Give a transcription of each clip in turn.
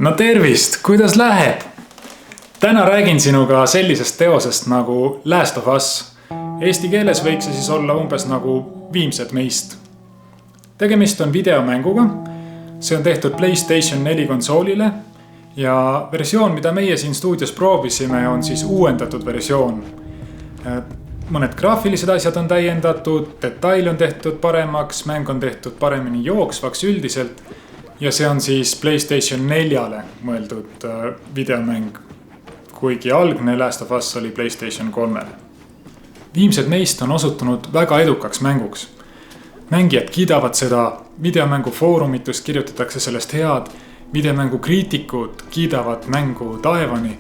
No tervist, kuidas läheb? Täna räägin sinuga sellisest teosest nagu Last of Us. Eesti keeles võiks see siis olla umbes nagu Viimsed meist. Tegemist on videomänguga. See on tehtud PlayStation 4 konsoolile ja versioon, mida meie siin stuudios proovisime, on siis uuendatud versioon. Mõned graafilised asjad on täiendatud, detail on tehtud paremaks, mäng on tehtud paremini jooksvaks üldiselt. Ja see on siis PlayStation 4-le mõeldud videomäng, kuigi algne Last of Us oli PlayStation 3-le. Viimsed meist on osutunud väga edukaks mänguks. Mängijad kiidavad seda, videomängu foorumitus kirjutatakse sellest head, videomängu kriitikud kiidavad mängu taevani.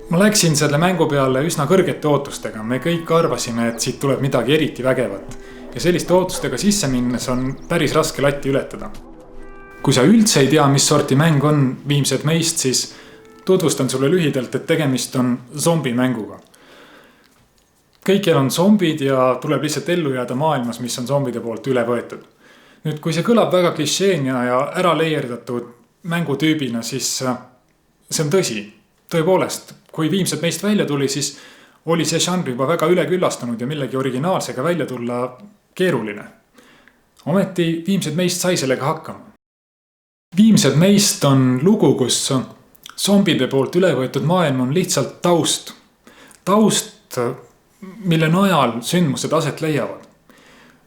Ma läksin selle mängu peale üsna kõrgete ootustega, me kõik arvasime, et siit tuleb midagi eriti vägevat. Ja selliste ootustega sisse minnes on päris raske latti ületada. Kui sa üldse ei tea, mis sorti mäng on Viimsed meist, siis tutvustan sulle lühidalt, et tegemist on zombimänguga. Kõikjal on zombid ja tuleb lihtsalt ellu jääda maailmas, mis on zombide poolt üle võetud. Nüüd, kui see kõlab väga klišeena ja ära leierdatud mängutüübina, siis see on tõsi. Tõepoolest, kui Viimsed meist välja tuli, siis oli see žanr juba väga üleküllastunud ja millegi originaalsega välja tulla keeruline. Ometi Viimsed meist sai sellega hakkama. Viimsed meist on lugu, kus zombide poolt üle võetud maailm on lihtsalt taust. Taust, mille najal sündmused aset leiavad.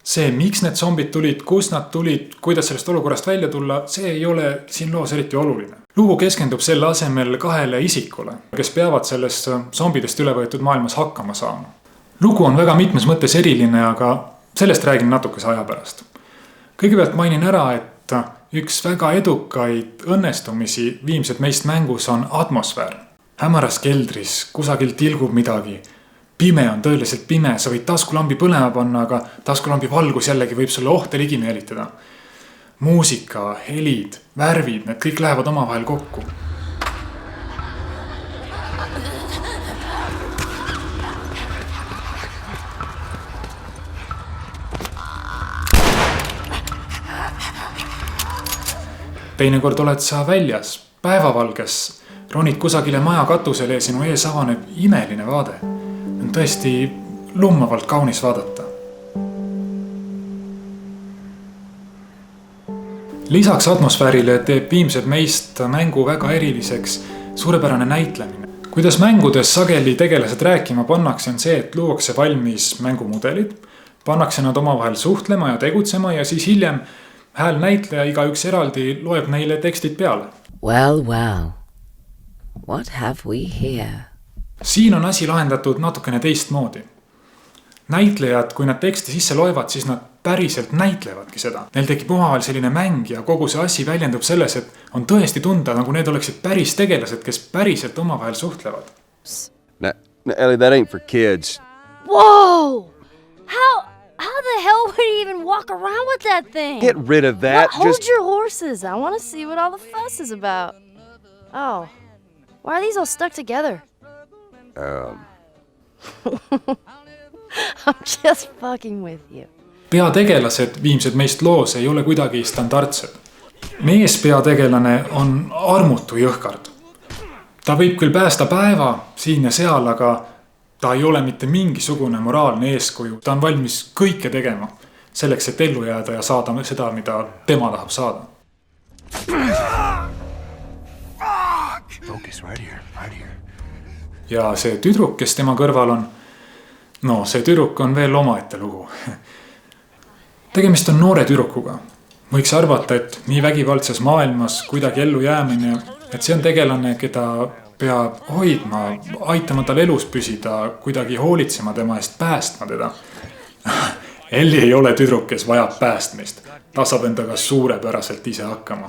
See, miks need zombid tulid, kus nad tulid, kuidas sellest olukorrast välja tulla, see ei ole siin loos eriti oluline. Lugu keskendub selle asemel kahele isikule, kes peavad selles zombidest üle võetud maailmas hakkama saama. Lugu on väga mitmes mõttes eriline, aga sellest räägin natukese aja pärast. Kõigepealt mainin ära, et üks väga edukaid õnnestumisi Viimsed meist mängus on atmosfäär. Hämaras keldris, kusagil tilgub midagi. Pime on tõeliselt pime, sa võid taskulambi põlema panna, aga taskulambi valgus jällegi võib sulle ohte ligi meelitada. Muusika, helid, värvid, need kõik lähevad omavahel kokku. Teinekord oled sa väljas, päevavalges, ronid kusagile maja katusele ja sinu ees avaneb imeline vaade. On tõesti lummavalt kaunis vaadata. Lisaks atmosfäärile teeb Viimsed meist mängu väga eriliseks suurepärane näitlemine. Kuidas mängudes sageli tegelased rääkima pannakse on see, et luuakse valmis mängumudelid, pannakse nad omavahel suhtlema ja tegutsema ja siis hiljem hääl näitleja igaüks eraldi loeb neile tekstid peale. Well, what have we here? Siin on asi lahendatud natukene teistmoodi. Näitlejad, kui nad teksti sisse loevad, siis nad päriselt näitlevadki seda. Neil tekib omavahel selline mäng ja kogu see asi väljendub selles, et on tõesti tunda, nagu need oleksid päris tegelased, kes päriselt omavahel suhtlevad. No, Ellie, that ain't for kids. Whoa! How the hell would he even walk around with that thing? Get rid of that. Hold your horses. I want to see what all the fuss is about. Oh, why are these all stuck together? I'm just fucking with you. Peategelased Viimsed meist loos ei ole kuidagi standardsed. Mees peategelane on armutu jõhkard. Ta võib küll päästa päeva siin ja seal, aga ta ei ole mitte mingisugune moraalne eeskuju. Ta on valmis kõike tegema selleks, et ellu jääda ja saada seda, mida tema tahab saada. Focus right here. Ja see tüdruk, kes tema kõrval on, see tüdruk on veel omaette lugu. Tegemist on noore tüdrukuga. Võiks arvata, et nii vägivaldses maailmas kuidagi ellu jäämine, et see on tegelane, keda peab hoidma, aitama tal elus püsida, kuidagi hoolitsema tema eest, päästma teda. Ellie ei ole tüdruk, kes vajab päästmist. Ta saab endaga suurepäraselt ise hakkama.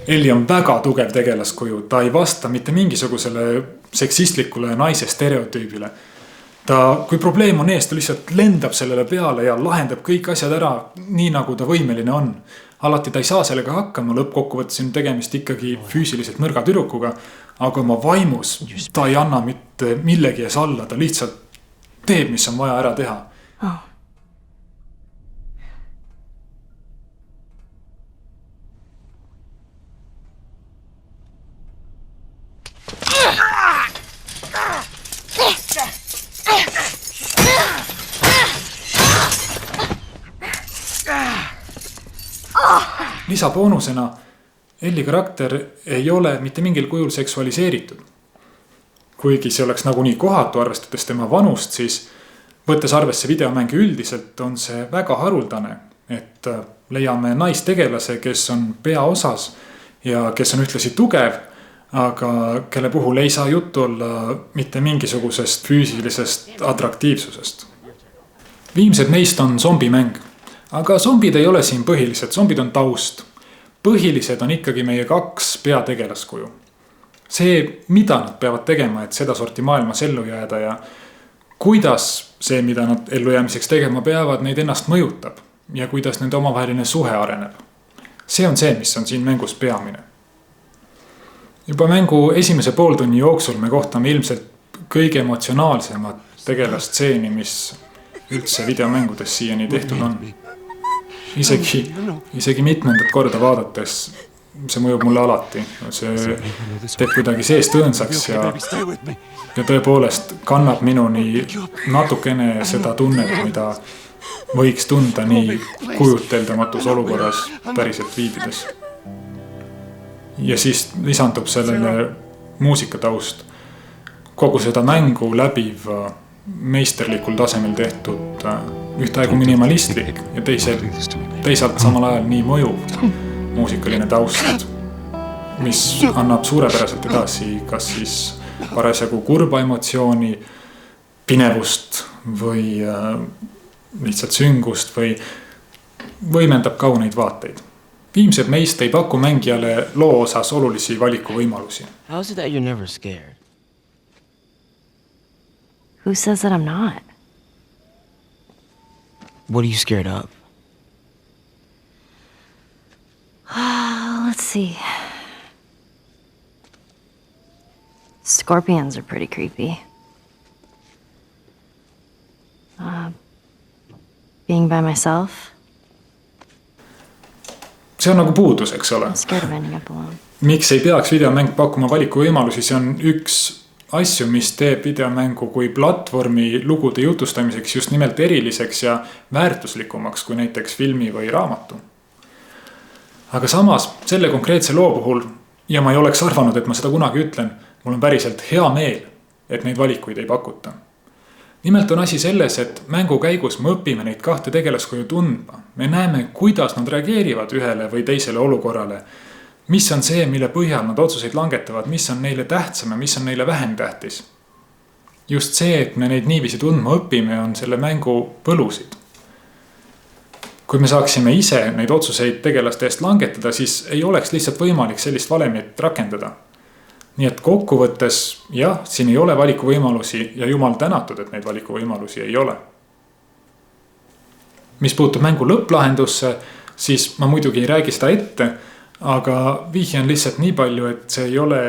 Ellie on väga tugev tegelaskuju. Ta ei vasta mitte mingisugusele seksistlikule naise stereotüübile. Kui probleem on ees, ta lihtsalt lendab sellele peale ja lahendab kõik asjad ära nii, nagu ta võimeline on. Alati ta ei saa sellega hakkama, lõppkokkuvõttes on tegemist ikkagi füüsiliselt nõrga tüdrukuga, aga oma vaimus ta ei anna mitte millegi ees alla, ta lihtsalt teeb, mis on vaja ära teha. Oh. Lisaboonusena Elli karakter ei ole mitte mingil kujul seksualiseeritud. Kuigi see oleks nagunii kohatu, arvestades tema vanust, siis võttes arvesse videomänge üldiselt on see väga haruldane, et leiame naistegelase, kes on peaosas ja kes on ühtlasi tugev, aga kelle puhul ei saa juttu olla mitte mingisugusest füüsilisest atraktiivsusest. Viimsed meist on zombimäng, aga zombid ei ole siin põhilised, zombid on taust. Põhilised on ikkagi meie 2 peategelaskuju. See, mida nad peavad tegema, et seda sorti maailmas ellu jääda ja kuidas see, mida nad ellujäämiseks tegema peavad, neid ennast mõjutab ja kuidas nende omavaheline suhe areneb. See on see, mis on siin mängus peamine. Juba mängu esimese pooltunni jooksul me kohtame ilmselt kõige emotsionaalsemat tegelastseeni, mis üldse videomängudes siiani tehtud on. Isegi mitmendat korda vaadates see mõjub mulle alati. See teeb kuidagi seest õõnsaks ja tõepoolest kannab minuni natukene seda tunnet, mida võiks tunda nii kujuteldamatus olukorras päriselt viibides. Ja siis lisandub sellele muusikataust. Kogu seda mängu läbiv meisterlikul tasemel tehtud ühtaegu minimalistlik ja teisalt samal ajal nii mõjuv muusikaline taust, mis annab suurepäraselt edasi kas siis parasjagu kurba emotsiooni, pinevust või lihtsalt süngust või võimendab kauneid vaateid. Viimsed meist ei paku mängijale loo osas olulisi valikuvõimalusi. How is it that you're never scared? Who says that I'm not? What are you scared of? Let's see. Scorpions are pretty creepy. Being by myself. See on nagu puudus, eks ole. I'm scared of ending up alone. Miks ei peaks videomäng pakkuma valikuvõimalusi, see on üks asju, mis teeb videomängu kui platvormi lugude jutustamiseks just nimelt eriliseks ja väärtuslikumaks kui näiteks filmi või raamatu. Aga samas selle konkreetse loo puhul, ja ma ei oleks arvanud, et ma seda kunagi ütlen, mul on päriselt hea meel, et neid valikuid ei pakuta. Nimelt on asi selles, et mängu käigus me õpime neid 2 tegelaskuju tundma. Me näeme, kuidas nad reageerivad ühele või teisele olukorrale. Mis on see, mille põhjal nad otsuseid langetavad, mis on neile tähtsam ja mis on neile vähem tähtis. Just see, et me neid niiviisi tundma õpime, on selle mängu võlusid. Kui me saaksime ise neid otsuseid tegelaste eest langetada, siis ei oleks lihtsalt võimalik sellist valemit rakendada. Nii et kokkuvõttes, jah, siin ei ole valikuvõimalusi ja jumal tänatud, et neid valikuvõimalusi ei ole. Mis puutub mängu lõpplahendusse, siis ma muidugi ei räägi seda ette, aga vihje on lihtsalt nii palju, et see ei ole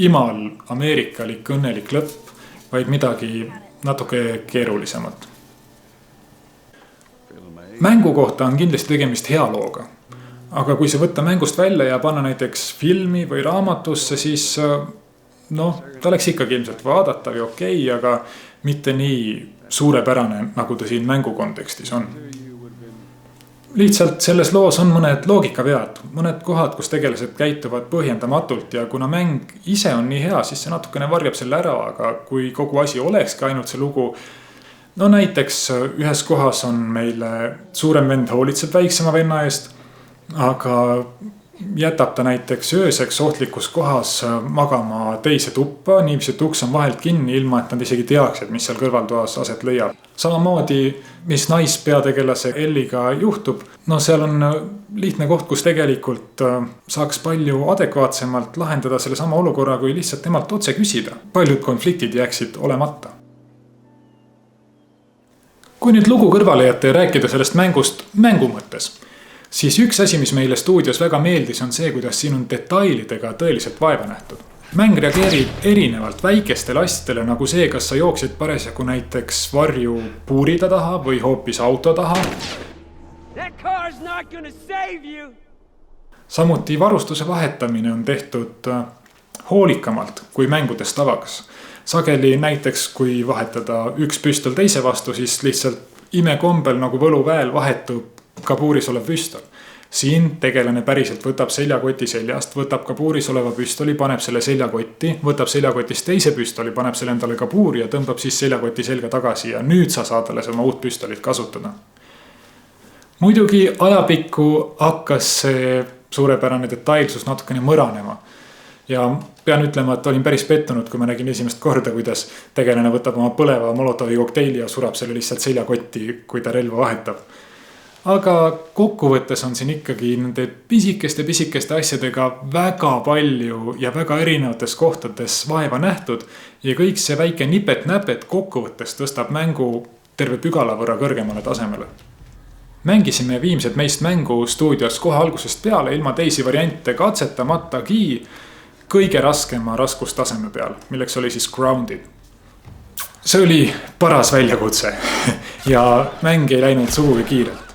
imal ameerikalik õnnelik lõpp, vaid midagi natuke keerulisemat. Mängu kohta on kindlasti tegemist hea looga. Aga kui see võtta mängust välja ja panna näiteks filmi või raamatusse, siis ta oleks ikkagi ilmselt vaadatav ja okei, aga mitte nii suurepärane, nagu ta siin mängu kontekstis on. Lihtsalt selles loos on mõned loogikavead, mõned kohad, kus tegelased käituvad põhjendamatult ja kuna mäng ise on nii hea, siis see natukene varjab selle ära, aga kui kogu asi olekski ainult see lugu, näiteks ühes kohas on meile suurem vend hoolitseb väiksema venna eest, aga jätab ta näiteks ööseks ohtlikus kohas magama teise tuppa, niiviisi, et uks on vahelt kinni, ilma et nad isegi teaksid, mis seal kõrvaltoas aset leiab. Samamoodi, mis naispeategelase Elliga juhtub, seal on lihtne koht, kus tegelikult saaks palju adekvaatsemalt lahendada selle sama olukorra, kui lihtsalt temalt otse küsida. Paljud konfliktid jääksid olemata. Kui nüüd lugu kõrvale jätta ja rääkida sellest mängust mängu mõttes, siis üks asi, mis meile stuudios väga meeldis, on see, kuidas siin on detailidega tõeliselt vaeva nähtud. Mäng reageerib erinevalt väikestele asjadele, nagu see, kas sa jooksid parasjagu näiteks varju puurida taha või hoopis auto taha. Samuti varustuse vahetamine on tehtud hoolikamalt kui mängudes tavaks. Sageli näiteks, kui vahetada üks püstol teise vastu, siis lihtsalt imekombel nagu võluväel vahetub kabuuris olev püstol. Siin tegelane päriselt võtab seljakoti seljast, võtab kabuuris oleva püstoli, paneb selle seljakotti, võtab seljakotist teise püstoli, paneb selle endale kabuuri ja tõmbab siis seljakoti selga tagasi ja nüüd sa saad alles oma uut püstolit kasutada. Muidugi ajapikku hakkas see suurepärane detailsus natukene mõranema. Ja pean ütlema, et olin päris pettunud, kui ma nägin esimest korda, kuidas tegelane võtab oma põleva Molotovi kokteili ja surab selle lihtsalt seljakotti, kui ta relva vahetab. Aga kokkuvõttes on siin ikkagi nende pisikeste asjadega väga palju ja väga erinevates kohtades vaeva nähtud ja kõik see väike nipet-näpet kokkuvõttes tõstab mängu terve pügala võrra kõrgemale tasemele. Mängisime Viimsed meist mängu stuudios kohe algusest peale ilma teisi variante katsetamatagi kõige raskema raskustaseme peal, milleks oli siis Grounded. See oli paras väljakutse ja mäng ei läinud sugugi kiirelt.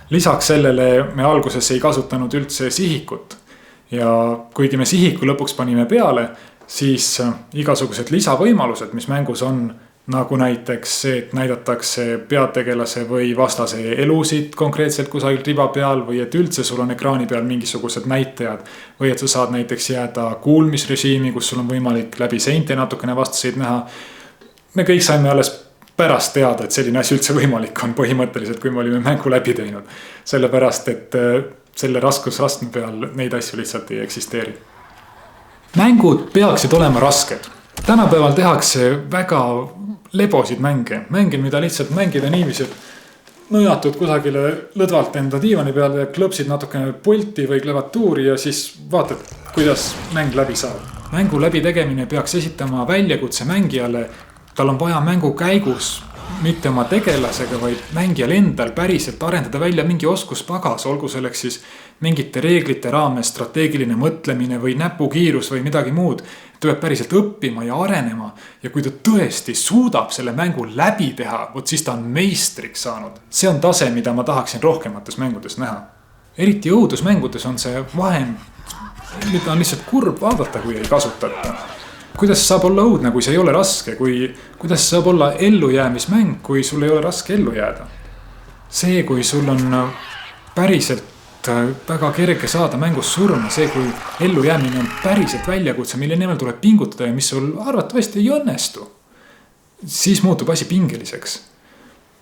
Lisaks sellele me alguses ei kasutanud üldse sihikut ja kuigi me sihiku lõpuks panime peale, siis igasugused lisavõimalused, mis mängus on, nagu näiteks see, et näidatakse peategelase või vastase elusid konkreetselt kusagil riba peal või et üldse sul on ekraani peal mingisugused näitajad või et sa saad näiteks jääda kuulmisrežiimi, kus sul on võimalik läbi seinte natukene vastaseid näha. Me kõik saime alles pärast teada, et selline asi üldse võimalik on põhimõtteliselt, kui me olime mängu läbi teinud. Sellepärast, et selle raskusrastme peal neid asju lihtsalt ei eksisteeri. Mängud peaksid olema rasked. Tänapäeval tehakse väga lebosid mänge, mida lihtsalt mängida niiviisi, et nõjatud kusagile lõdvalt enda diivani peale ja klõpsid natukene pulti või klavatuuri ja siis vaatad, kuidas mäng läbi saab. Mängu läbi tegemine peaks esitama väljakutse mängijale. Tal on vaja mängu käigus mitte oma tegelasega, vaid mängijal endal päriselt arendada välja mingi oskuspagas, olgu selleks siis mingite reeglite raames strateegiline mõtlemine või näpukiirus või midagi muud. Ta peab päriselt õppima ja arenema ja kui ta tõesti suudab selle mängu läbi teha, siis ta on meistriks saanud. See on tase, mida ma tahaksin rohkemates mängudes näha. Eriti õudusmängudes on see vahend, mida on lihtsalt kurb vaadata, kui ei kasutata. Kuidas saab olla õudne, kui see ei ole raske, kuidas saab olla ellujäämismäng, kui sul ei ole raske ellu jääda. See, kui sul on päriselt väga kerge saada mängus surma, see, kui ellujäämine on päriselt väljakutse, mille nimel tuleb pingutada ja mis sul arvatavasti ei õnnestu, siis muutub asi pingeliseks.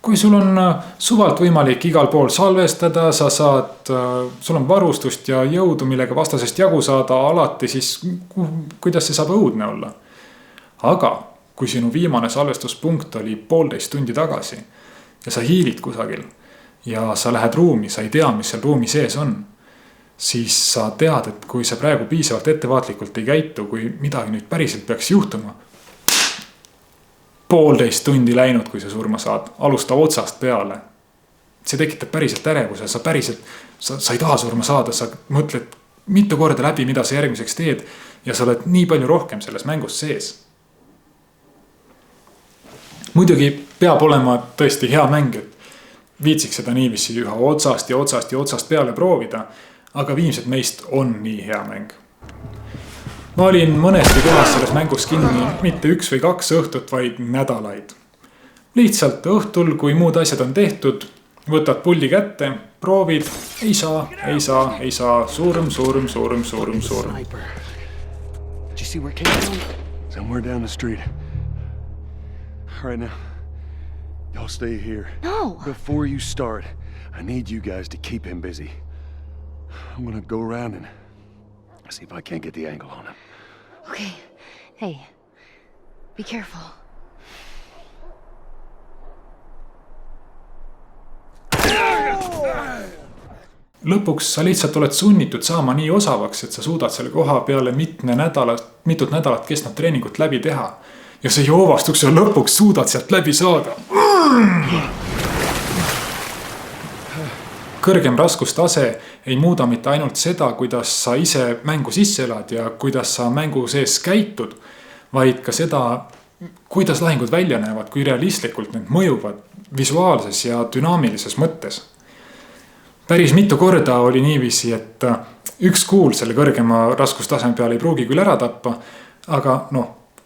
Kui sul on suvalt võimalik igal pool salvestada, sul on varustust ja jõudu, millega vastasest jagu saada alati, siis kuidas see saab õudne olla? Aga kui sinu viimane salvestuspunkt oli 1,5 tundi tagasi ja sa hiilid kusagil ja sa lähed ruumi, sa ei tea, mis seal ruumi sees on, siis sa tead, et kui sa praegu piisavalt ettevaatlikult ei käitu, kui midagi nüüd päriselt peaks juhtuma, 1,5 tundi läinud, kui sa surma saad, alusta otsast peale. See tekitab päriselt ärevuse, sa ei taha surma saada, sa mõtled mitu korda läbi, mida sa järgmiseks teed ja sa oled nii palju rohkem selles mängus sees. Muidugi peab olema tõesti hea mäng, et viitsiks seda niiviisi üha otsast peale proovida, aga Viimsed meist on nii hea mäng. Ma olin mõnesti kohas selles mängus kinni mitte 1 või 2 õhtut, vaid nädalaid. Lihtsalt õhtul, kui muud asjad on tehtud, võtad pulli kätte, proovid, ei saa, suurem. Did you see where it came from? Somewhere down the street. All right now, y'all stay here. No. Before you start, I need you guys to keep him busy. I'm gonna go around and see if I can't get the angle on him. Okay. Hey, be careful. Lõpuks sa lihtsalt oled sunnitud saama nii osavaks, et sa suudad selle koha peale mitut nädalat kestnud treeningut läbi teha. Ja see joovastuks ja lõpuks suudad sealt läbi saada. Kõrgem raskustase ei muuda mitte ainult seda, kuidas sa ise mängu sisse elad ja kuidas sa mängu sees käitud, vaid ka seda, kuidas lahingud välja näevad, kui realistlikult need mõjuvad visuaalses ja dünaamilises mõttes. Päris mitu korda oli niiviisi, et üks kuul selle kõrgema raskustaseme peal ei pruugi küll ära tappa, aga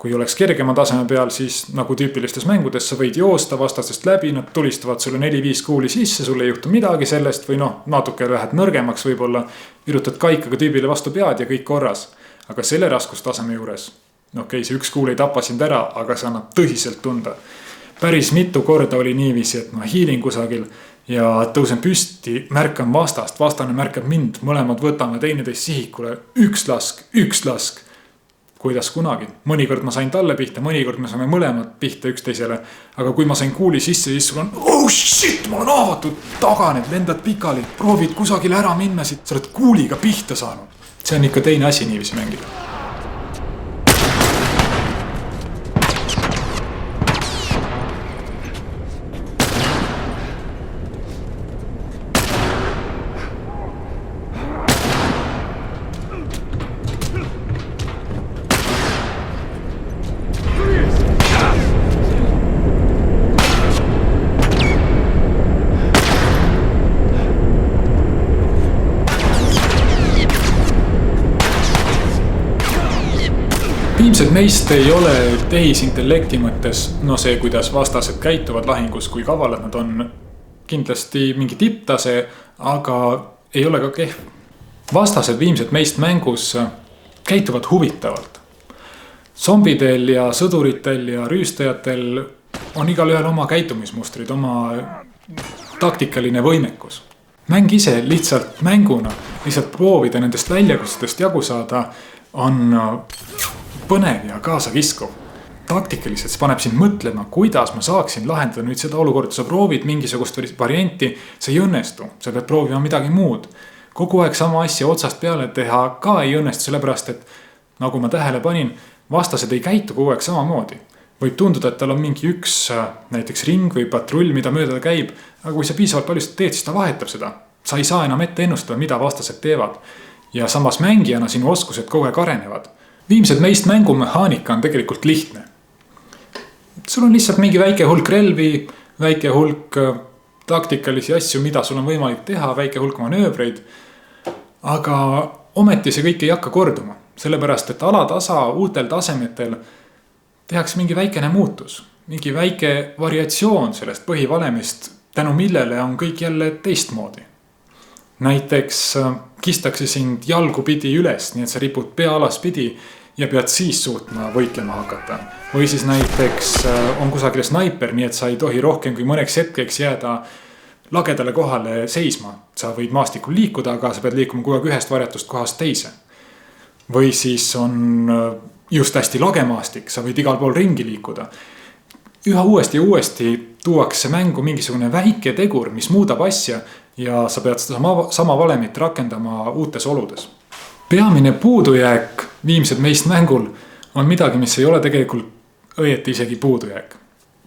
Kui oleks kergema taseme peal, siis nagu tüüpilistes mängudes sa võid joosta vastasest läbi, nad tulistavad sulle 4-5 kuuli sisse, sulle ei juhtu midagi sellest või natuke lähed nõrgemaks võib-olla, virutad kaikaga tüübile vastu pead ja kõik korras. Aga selle raskustaseme juures, see 1 kuul ei tapa sind ära, aga see annab tõsiselt tunda. Päris mitu korda oli niiviisi, et ma hiilin kusagil ja tõusen püsti, märkan vastast, vastane märkab mind, mõlemad võtame teineteist sihikule, üks lask. Kuidas kunagi. Mõnikord ma sain talle pihta, mõnikord me saime mõlemad pihta üksteisele. Aga kui ma sain kuuli sisse, siis sul on, shit, ma olen haavatud, taganed, lendad pikali, proovid kusagil ära minna siit, sa oled kuuliga pihta saanud. See on ikka teine asi niiviisi mängida. Viimsed meist ei ole tehisintellekti mõttes, see kuidas vastased käituvad lahingus, kui kavalad nad on kindlasti mingi tipptase, aga ei ole ka kehv. Vastased viimsed meist mängus käituvad huvitavalt. Zombidel ja sõduritel ja rüüstajatel on igal ühel oma käitumismustrid, oma taktikaline võimekus. Mäng ise lihtsalt mänguna, lihtsalt proovida nendest väljakustest jagu saada on põnev ja kaasakiskuv. Taktikaliselt see paneb sind mõtlema, kuidas ma saaksin lahendada nüüd seda olukorda. Sa proovid mingisugust varianti, see ei õnnestu, sa pead proovima midagi muud. Kogu aeg sama asja otsast peale teha ka ei õnnestu, sellepärast et nagu ma tähele panin, vastased ei käitu kogu aeg samamoodi. Võib tunduda, et tal on mingi üks näiteks ring või patrull, mida mööda ta käib, aga kui sa piisavalt palju seda teed, siis ta vahetab seda. Sa ei saa enam ette ennustada, mida vastased teevad. Ja samas mängijana sinu oskused kogu aeg arenevad. Viimsed meist mängumehaanika on tegelikult lihtne. Sul on lihtsalt mingi väike hulk relvi, väike hulk taktikalisi asju, mida sul on võimalik teha, väike hulk manöövreid. Aga ometi see kõik ei hakka korduma. Sellepärast, et alatasa uutel tasemetel tehakse mingi väikene muutus. Mingi väike variatsioon sellest põhivalemist, tänu millele on kõik jälle teistmoodi. Näiteks kistakse sind jalgu pidi üles, nii et sa ripud pea alas pidi ja pead siis suutma võitlema hakata. Või siis näiteks on kusagil snaiper, nii et sa ei tohi rohkem kui mõneks hetkeks jääda lagedale kohale seisma. Sa võid maastikul liikuda, aga sa pead liikuma kogu aeg ühest varjatust kohast teise. Või siis on just hästi lagemaastik, sa võid igal pool ringi liikuda. Üha uuesti tuuakse mängu mingisugune väike tegur, mis muudab asja ja sa pead seda sama valemit rakendama uutes oludes. Peamine puudujääk viimsed meist mängul on midagi, mis ei ole tegelikult õieti isegi puudujääk.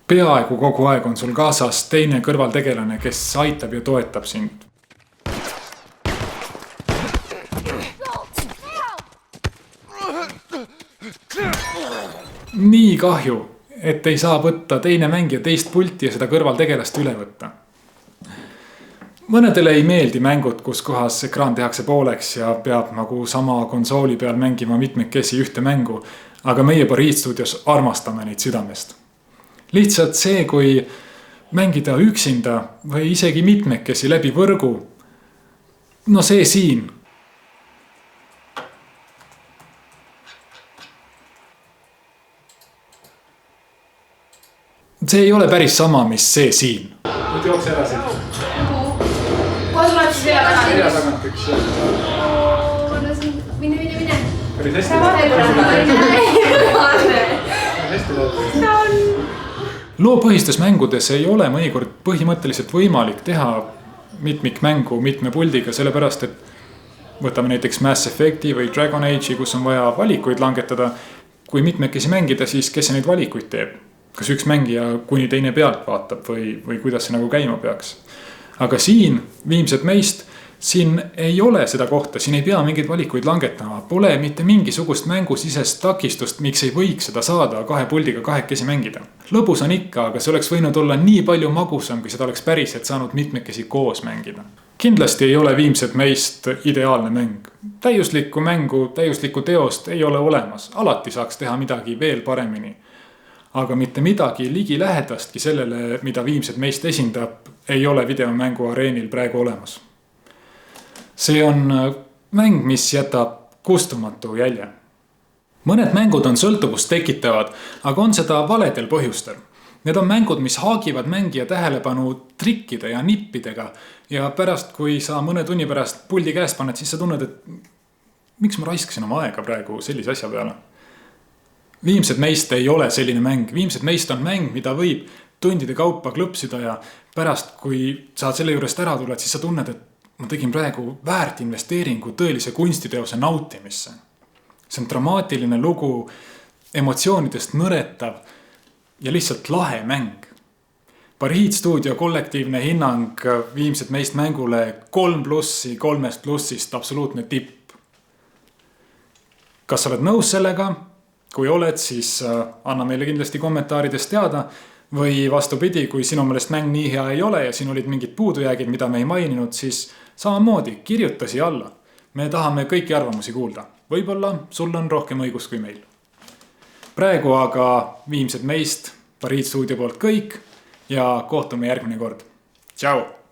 Peaaegu kogu aeg on sul kaasas teine kõrvaltegelane, kes aitab ja toetab sind. Nii kahju, et ei saa võtta teine mängija teist pulti ja seda kõrvaltegelast üle võtta. Mõnedele ei meeldi mängud, kus kohas ekraan tehakse pooleks ja peab nagu sama konsooli peal mängima mitmekesi ühte mängu, aga meie Pariis stuudios armastame neid südamest. Lihtsalt see, kui mängida üksinda või isegi mitmekesi läbi võrgu, see siin. See ei ole päris sama, mis see siin. Nüüd jookse ära siin. Kohe tuleb siis vea tagant. Vea tagant üks. Mine. Päris hästi. Loopõhistes mängudes ei ole mõnikord põhimõtteliselt võimalik teha mitmikmängu mitme puldiga, sellepärast, et võtame näiteks Mass Effecti või Dragon Age'i, kus on vaja valikuid langetada. Kui mitmekesi mängida, siis kes neid valikuid teeb? Kas üks mängija kuni teine pealt vaatab või kuidas see nagu käima peaks? Aga siin viimsed meist, siin ei ole seda kohta, siin ei pea mingeid valikuid langetama, pole mitte mingisugust mängusisest takistust, miks ei võiks seda saada 2 puldiga 2 mängida. Lõbus on ikka, aga see oleks võinud olla nii palju magusam, kui seda oleks päriselt saanud mitmekesi koos mängida. Kindlasti ei ole Viimsed meist ideaalne mäng. Täiuslikku mängu, täiuslikku teost ei ole olemas, alati saaks teha midagi veel paremini. Aga mitte midagi ligi lähedastki sellele, mida Viimsed meist esindab, ei ole videomängu areenil praegu olemas. See on mäng, mis jätab kustumatu jälje. Mõned mängud on sõltuvust tekitavad, aga on seda valedel põhjustel. Need on mängud, mis haagivad mängija tähelepanu trikkide ja nippidega ja pärast, kui sa mõne tunni pärast puldi käest paned, siis sa tunned, et miks ma raiskasin oma aega praegu sellise asja peale. Viimsed meist ei ole selline mäng. Viimsed meist on mäng, mida võib tundide kaupa klõpsida ja pärast, kui sa selle juurest ära tuled, siis sa tunned, et ma tegin praegu väärt investeeringu tõelise kunstiteose nautimisse. See on dramaatiline lugu, emotsioonidest nõretav ja lihtsalt lahe mäng. Pariid stuudio kollektiivne hinnang Viimsed meist mängule 3+, 3+, absoluutne tipp. Kas sa oled nõus sellega? Kui oled, siis anna meile kindlasti kommentaarides teada. Või vastupidi, kui sinu meelest mäng nii hea ei ole ja siin olid mingid puudujäägid, mida me ei maininud, siis samamoodi kirjutasi alla. Me tahame kõiki arvamusi kuulda. Võib-olla sul on rohkem õigus kui meil. Praegu aga Viimsed meist, Pariid stuudio poolt kõik ja kohtume järgmine kord. Tšau!